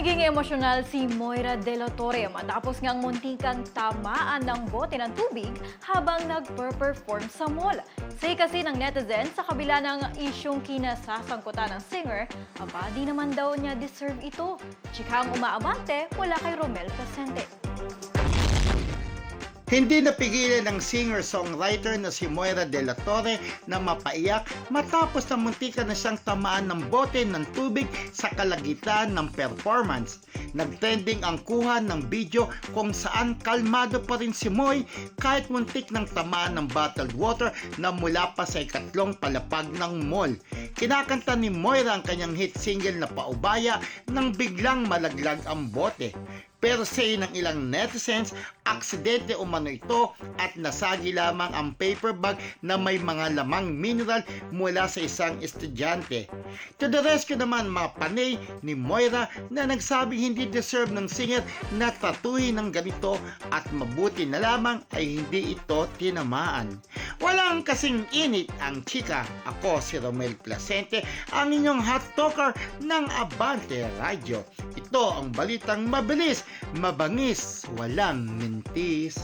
Naging emosyonal si Moira De La Torre matapos ngang muntikang tamaan ng bote ng tubig habang nagper-perform sa mall. Say kasi ng netizen sa kabila ng isyong kinasasangkutan ng singer, aba di naman daw niya deserve ito. Chikang umaabante mula kay Romel Placente. Hindi napigilan ng singer-songwriter na si Moira De La Torre na mapaiyak matapos na muntikan na siyang tamaan ng bote ng tubig sa kalagitnaan ng performance. Nagtrending ang kuha ng video kung saan kalmado pa rin si Moy kahit muntik ng tamaan ng bottled water na mula pa sa ikatlong palapag ng mall. Kinakanta ni Moira ang kanyang hit single na Paubaya nang biglang malaglag ang bote. Pero say ng ilang netizens, aksidente umano ito at nasagi lamang ang paper bag na may mga lamang mineral mula sa isang estudyante. To the rescue naman mga panay ni Moira na nagsabing hindi deserve ng singer na tratuhin ng ganito at mabuti na lamang ay hindi ito tinamaan. Walang kasing init ang chika. Ako si Romel Placente, ang inyong hot talker ng Abante Radio. Ito ang balitang mabilis, mabangis, walang mintis.